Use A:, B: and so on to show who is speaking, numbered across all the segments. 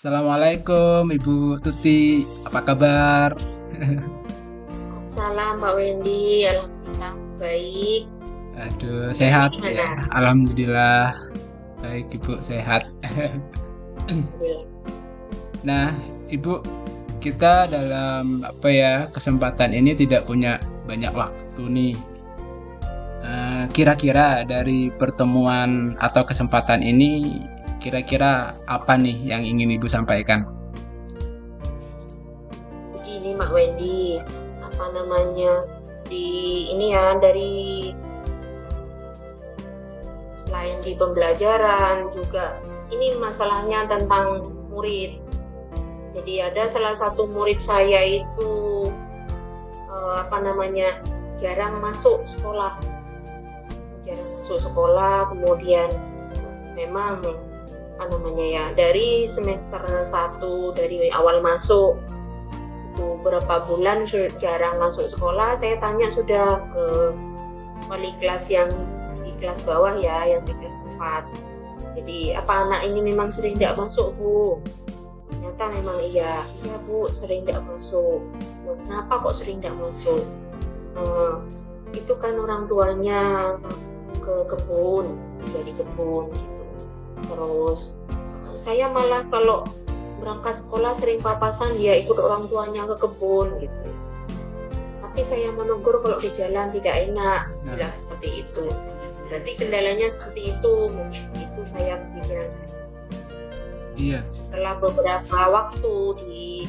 A: Assalamualaikum Ibu Tuti, apa kabar?
B: Salam Mbak Wendy, alhamdulillah baik.
A: Aduh,
B: Mbak Wendy
A: sehat
B: gimana?
A: ya. Alhamdulillah, baik Ibu sehat.
B: Alhamdulillah.
A: Nah, Ibu, kita dalam kesempatan ini tidak punya banyak waktu nih. Kira-kira dari pertemuan atau kesempatan ini, kira-kira apa nih yang ingin Ibu sampaikan?
B: Begini Mbak Wendy, apa namanya di ini ya dari selain di pembelajaran juga ini masalahnya tentang murid. Jadi ada salah satu murid saya itu apa namanya jarang masuk sekolah, kemudian memang apa namanya ya dari semester 1 dari awal masuk itu berapa bulan jarang masuk sekolah. Saya tanya sudah ke wali kelas yang di kelas bawah ya, yang di kelas 4. Jadi apa anak ini memang sering tidak masuk Bu? Ternyata memang iya Bu sering tidak masuk. Loh, kenapa kok sering tidak masuk? Eh, itu kan orang tuanya ke kebun, jadi kebun gitu. Terus saya malah kalau berangkat sekolah sering papasan dia ikut orang tuanya ke kebun gitu. Tapi saya menegur kalau di jalan tidak enak,
A: Nah,
B: bilang seperti itu. Berarti kendalanya seperti itu, mungkin itu saya pikiran saya.
A: iya,
B: Setelah beberapa waktu di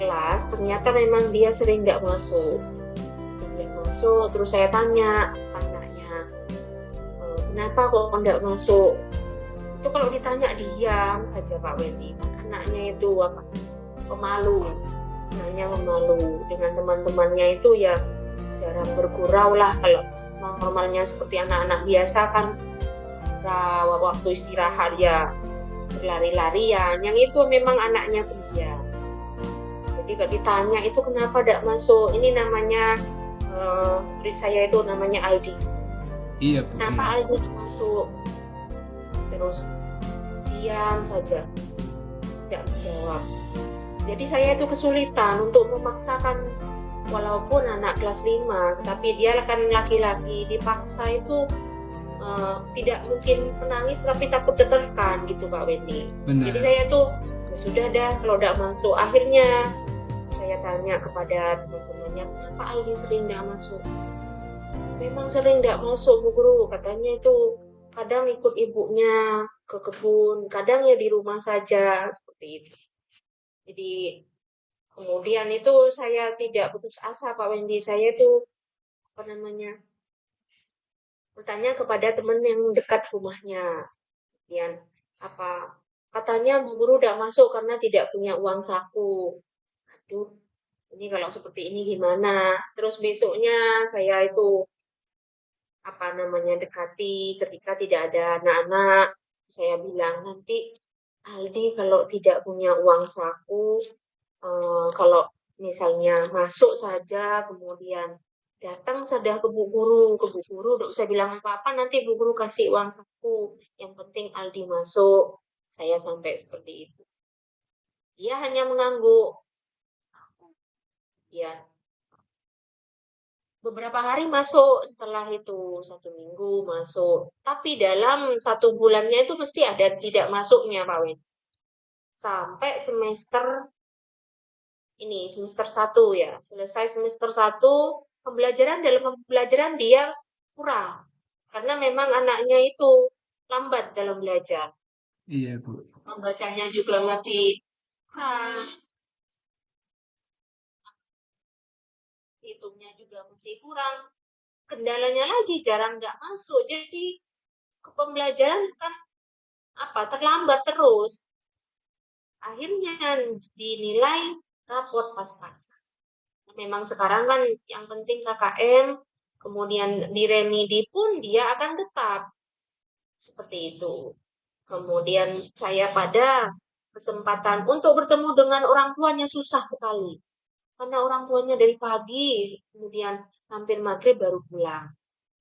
B: kelas, ternyata memang dia sering nggak masuk. Sering nggak masuk, terus saya tanya anaknya, kenapa kok nggak masuk? Itu kalau ditanya diam saja Pak Wendy. Anaknya itu apa? Pemalu. Anaknya pemalu. Dengan teman-temannya itu ya jarang bergurau lah. Kalau normalnya seperti anak-anak biasa kan waktu istirahat ya berlari-larian. Yang itu memang anaknya pendiam. Jadi kalau ditanya itu kenapa tidak masuk? Ini namanya murid saya itu namanya Aldi.
A: iya Bu,
B: Kenapa
A: iya.
B: Aldi masuk? Terus diam saja, tidak menjawab. Jadi saya itu kesulitan untuk memaksakan walaupun anak kelas 5, tetapi dia kan laki-laki, dipaksa itu tidak mungkin menangis tapi takut tertekan gitu Pak Wendy. Jadi
A: Benar.
B: saya tuh ya sudah dah kalau tidak masuk. Akhirnya saya tanya kepada teman-temannya, kenapa Aldi sering tidak masuk? Memang sering tidak masuk Bu Guru, katanya itu kadang ikut ibunya ke kebun, kadang ya di rumah saja seperti itu. Jadi kemudian itu saya tidak putus asa Pak Wendy, saya itu apa namanya bertanya kepada teman yang dekat rumahnya. Kemudian apa katanya Bu Guru tidak masuk karena tidak punya uang saku. Aduh, ini kalau seperti ini gimana? Terus besoknya saya itu apa namanya dekati ketika tidak ada anak-anak. Saya bilang nanti Aldi kalau tidak punya uang saku, kalau misalnya masuk saja kemudian datang saja ke Bu Guru tidak usah bilang apa-apa nanti Bu Guru kasih uang saku. Yang penting Aldi masuk. Saya sampai seperti itu. Dia hanya mengangguk. Ya, beberapa hari masuk setelah itu 1 minggu masuk. Tapi dalam 1 bulannya itu mesti ada tidak masuknya Pak Win. Sampai semester ini semester 1 ya. Selesai semester 1 pembelajaran dalam pembelajaran dia kurang. Karena memang anaknya itu lambat dalam belajar.
A: Iya Bu.
B: Membacanya juga masih kurang. Hitungnya juga masih kurang. Kendalanya lagi jarang nggak masuk. Jadi ke pembelajaran kan apa terlambat terus. Akhirnya dinilai rapot pas-pasan. Memang sekarang kan yang penting KKM, kemudian di remedi pun dia akan tetap seperti itu. Kemudian saya pada kesempatan untuk bertemu dengan orang tuanya susah sekali. Karena orang tuanya dari pagi, kemudian hampir maghrib baru pulang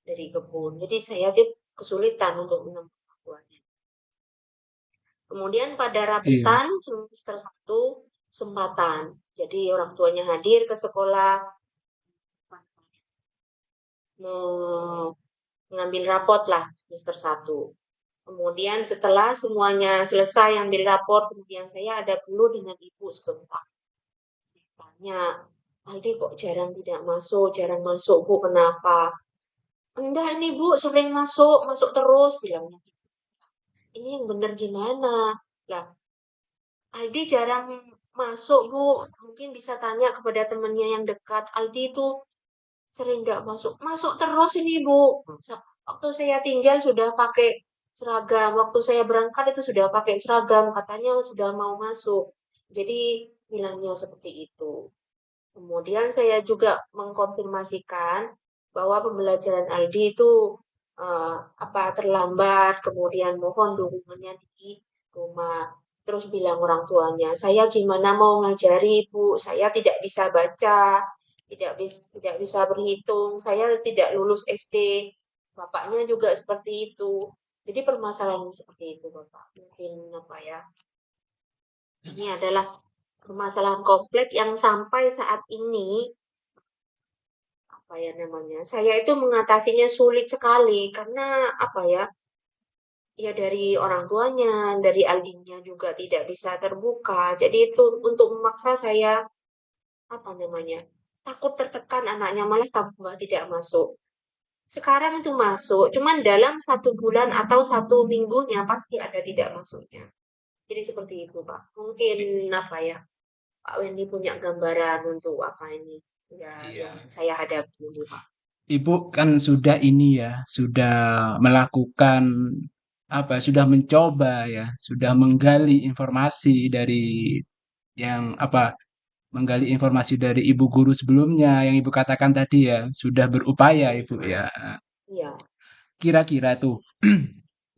B: dari kebun. Jadi saya tuh kesulitan untuk menemukan orang tuanya. Kemudian pada
A: Iya.
B: rambutan semester 1 kesempatan. Jadi orang tuanya hadir ke sekolah mengambil rapot lah semester 1. Kemudian setelah semuanya selesai ambil rapor, kemudian saya ada perlu dengan ibu sebentar. Saya tanya, Aldi kok jarang tidak masuk, jarang masuk Bu, kenapa? Enggak ini Bu, sering masuk, masuk terus, bilangnya gitu. Ini yang benar gimana? Lah, Aldi jarang masuk Bu, mungkin bisa tanya kepada temannya yang dekat. Aldi itu sering nggak masuk, masuk terus ini Bu. Waktu saya tinggal sudah pakai seragam, waktu saya berangkat itu sudah pakai seragam, katanya sudah mau masuk. Jadi bilangnya seperti itu. Kemudian saya juga mengkonfirmasikan bahwa pembelajaran Aldi itu terlambat, kemudian mohon dukungannya di rumah. Terus bilang orang tuanya, saya gimana mau ngajari Ibu, saya tidak bisa baca, tidak bisa berhitung, saya tidak lulus SD. Bapaknya juga seperti itu. Jadi permasalahannya seperti itu, Bapak. Mungkin apa ya? Ini adalah permasalahan kompleks yang sampai saat ini apa ya namanya? Saya itu mengatasinya sulit sekali karena apa ya? Ya dari orang tuanya, dari Aldinya juga tidak bisa terbuka. Jadi itu untuk memaksa saya apa namanya? Takut tertekan anaknya malah tambah tidak masuk. Sekarang itu masuk, cuman dalam 1 bulan atau 1 minggunya pasti ada tidak masuknya. Jadi seperti itu, Pak. Mungkin apa ya, Pak Wendy punya gambaran untuk apa ini ya yang
A: Iya.
B: saya hadapi ini, Pak.
A: Ibu kan sudah ini ya, sudah melakukan apa, sudah mencoba ya, sudah menggali informasi dari yang apa, menggali informasi dari ibu guru sebelumnya yang ibu katakan tadi ya, sudah berupaya
B: Iya,
A: ibu ya.
B: iya.
A: Kira-kira tuh,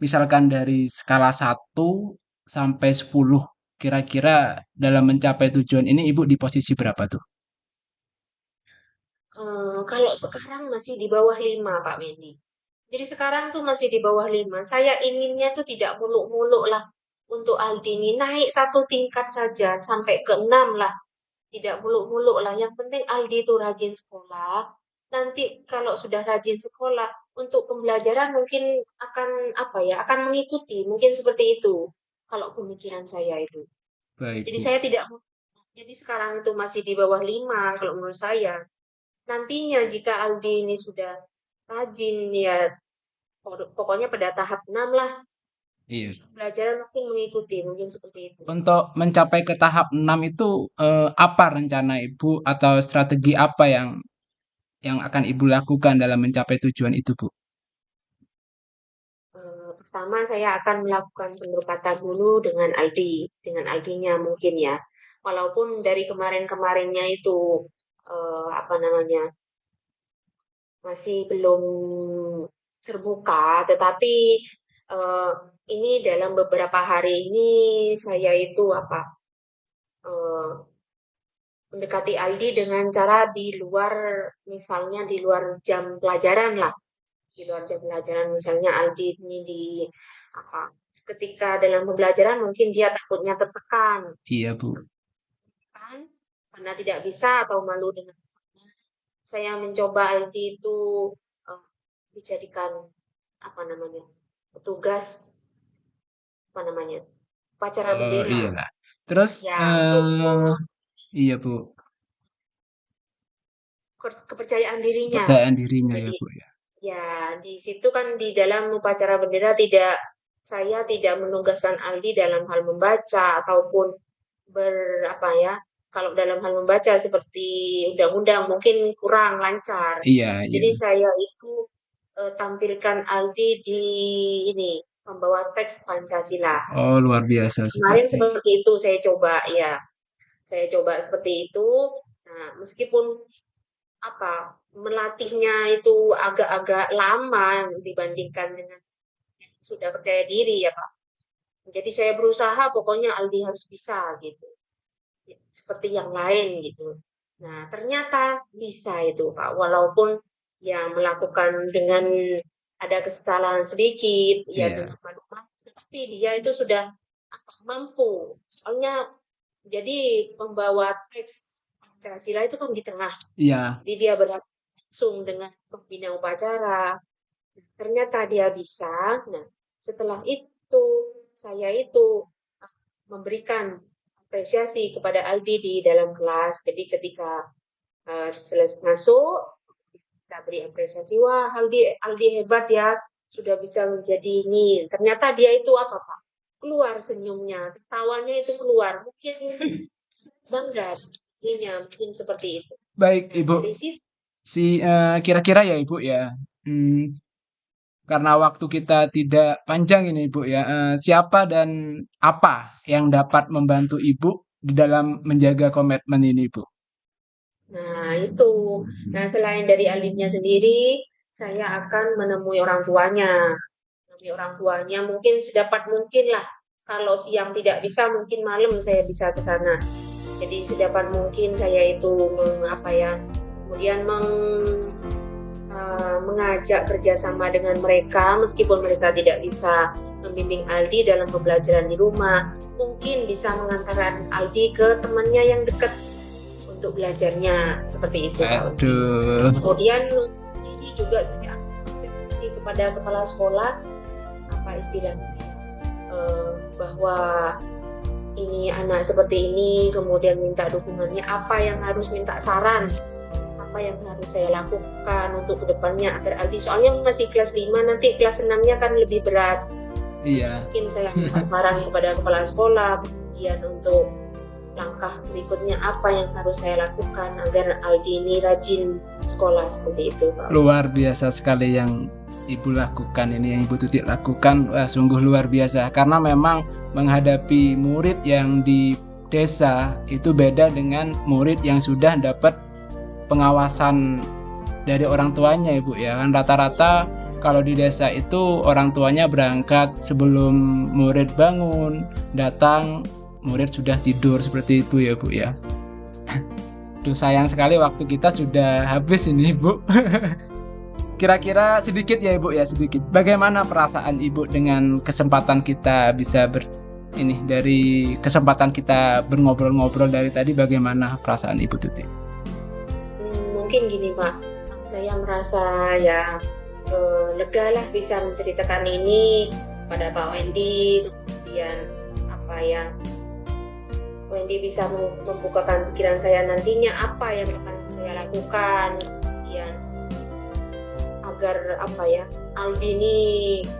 A: misalkan dari skala 1 sampai 10, kira-kira dalam mencapai tujuan ini ibu di posisi berapa tuh?
B: Kalau sekarang masih di bawah 5, Pak Wendy. Jadi sekarang tuh masih di bawah 5. Saya inginnya tuh tidak muluk-muluk lah untuk Aldini. Naik 1 tingkat saja sampai ke 6 lah. Tidak muluk-muluk lah. Yang penting Aldi itu rajin sekolah. Nanti kalau sudah rajin sekolah, untuk pembelajaran mungkin akan apa ya, akan mengikuti. Mungkin seperti itu. Kalau pemikiran saya itu.
A: Baik
B: Jadi
A: Bu.
B: saya tidak, jadi sekarang itu masih di bawah 5 kalau menurut saya. Nantinya jika Aldi ini sudah rajin ya, pokoknya pada tahap 6 lah,
A: Iya.
B: pelajaran mungkin mengikuti, mungkin seperti itu.
A: Untuk mencapai ke tahap 6 itu, apa rencana Ibu atau strategi apa yang akan Ibu lakukan dalam mencapai tujuan itu, Bu?
B: Pertama saya akan melakukan pendekatan dulu dengan ID, dengan ID-nya mungkin ya. Walaupun dari kemarin-kemarinnya itu apa namanya masih belum terbuka, tetapi eh, ini dalam beberapa hari ini saya itu apa eh, mendekati ID dengan cara di luar, misalnya di luar jam pelajaran lah, di luar jam pelajaran misalnya Aldi ini di apa ketika dalam pembelajaran mungkin dia takutnya tertekan
A: Iya, Bu.
B: kan karena tidak bisa atau malu dengan saya mencoba Aldi itu eh, dijadikan apa namanya petugas apa namanya upacara
A: Oh,
B: bendera
A: iya. Terus,
B: ya untuk
A: iya, Bu,
B: kepercayaan dirinya.
A: kepercayaan dirinya ya,
B: Jadi
A: Bu, ya.
B: ya, di situ kan di dalam upacara bendera tidak saya tidak menugaskan Aldi dalam hal membaca ataupun berapa ya. Kalau dalam hal membaca seperti undang-undang mungkin kurang lancar.
A: Iya, iya.
B: Jadi saya itu tampilkan Aldi di ini membawa teks Pancasila.
A: Oh, luar biasa
B: Kemarin
A: seperti
B: seperti itu saya coba ya. Saya coba seperti itu. Nah, meskipun apa melatihnya itu agak-agak lama dibandingkan dengan yang sudah percaya diri ya Pak. Jadi saya berusaha pokoknya Aldi harus bisa gitu. Seperti yang lain gitu. Nah, ternyata bisa itu Pak. Walaupun ya melakukan dengan ada kesalahan sedikit, ya
A: iya.
B: dengan malu-malu, tetapi dia itu sudah mampu. Soalnya jadi pembawa teks Pancasila itu kan di tengah.
A: Iya.
B: Jadi dia berhadapan langsung dengan pembina upacara. Ternyata dia bisa. Nah, setelah itu saya itu memberikan apresiasi kepada Aldi di dalam kelas. Jadi ketika selesai masuk, kita beri apresiasi. Wah, Aldi, Aldi hebat ya, sudah bisa menjadi ini. Ternyata dia itu apa, Pak? Keluar senyumnya, ketawanya itu keluar. Mungkin bangga, mungkin seperti itu.
A: Baik,
B: Nah,
A: Ibu.
B: dari situ
A: Kira-kira ya, Ibu ya. Hmm, karena waktu kita tidak panjang ini, Ibu ya. Siapa dan apa yang dapat membantu Ibu di dalam menjaga komitmen ini, Ibu?
B: Nah, itu. Nah, selain dari alibnya sendiri, saya akan menemui orang tuanya. Menemui orang tuanya mungkin sedapat mungkin lah. Kalau siang tidak bisa, mungkin malam saya bisa ke sana. Jadi sedapat mungkin saya itu mengapa ya, kemudian mengajak kerjasama dengan mereka, meskipun mereka tidak bisa membimbing Aldi dalam pembelajaran di rumah, mungkin bisa mengantarkan Aldi ke temannya yang dekat untuk belajarnya seperti itu Pak Udi.
A: Aduh.
B: Kemudian ini juga saya konfirmasi kepada kepala sekolah apa istilahnya bahwa ini anak seperti ini, kemudian minta dukungannya, apa yang harus minta saran, apa yang harus saya lakukan untuk kedepannya agar Aldi, soalnya masih kelas 5, nanti kelas 6-nya kan lebih berat.
A: Iya.
B: Mungkin saya minta saran kepada kepala sekolah, kemudian untuk langkah berikutnya apa yang harus saya lakukan agar Aldi ini rajin sekolah seperti itu Pak.
A: Luar biasa sekali yang Ibu lakukan ini, yang Ibu Tuti lakukan. Wah, sungguh luar biasa. Karena memang menghadapi murid yang di desa itu beda dengan murid yang sudah dapat pengawasan dari orang tuanya, Ibu ya. Kan rata-rata kalau di desa itu orang tuanya berangkat sebelum murid bangun, datang murid sudah tidur seperti itu ya, Bu ya. Duh, sayang sekali waktu kita sudah habis ini, Bu. Kira-kira sedikit ya, Ibu ya, sedikit. Bagaimana perasaan Ibu dengan kesempatan kita bisa ini dari kesempatan kita berngobrol-ngobrol dari tadi, bagaimana perasaan Ibu Tuti?
B: Mungkin gini Pak, saya merasa ya lega lah bisa menceritakan ini pada Pak Wendy, kemudian apa ya, Wendy bisa membukakan pikiran saya nantinya apa yang akan saya lakukan, kemudian agar apa ya, Aldi ini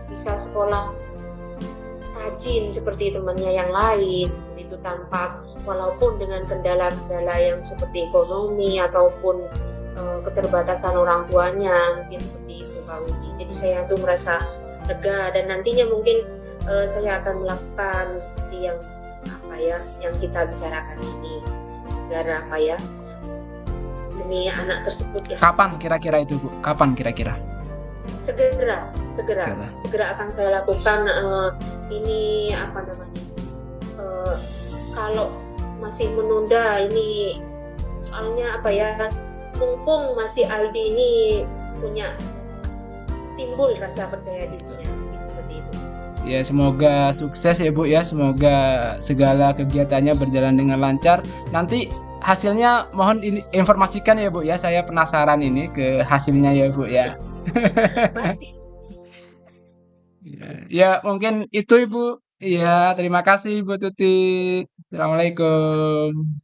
B: bisa sekolah rajin seperti temannya yang lain, seperti itu, tanpa walaupun dengan kendala-kendala yang seperti ekonomi ataupun keterbatasan orang tuanya, mungkin seperti itu Pak Widi. Jadi saya tuh merasa lega dan nantinya mungkin saya akan melakukan seperti yang apa ya, yang kita bicarakan ini, agar apa ya, demi anak tersebut ya.
A: Kapan kira-kira itu, Bu? Kapan kira-kira?
B: Segera akan saya lakukan. Ini apa namanya, kalau masih menunda ini, soalnya apa ya, mumpung masih Aldi ini punya timbul rasa percaya dirinya seperti itu.
A: Ya, semoga sukses ya, Bu ya. Semoga segala kegiatannya berjalan dengan lancar. Nanti hasilnya mohon informasikan ya, Bu ya. Saya penasaran ini ke hasilnya ya, Bu ya.
B: Pasti.
A: Ya, mungkin itu Ibu. Ya, terima kasih Ibu Tuti. Assalamualaikum.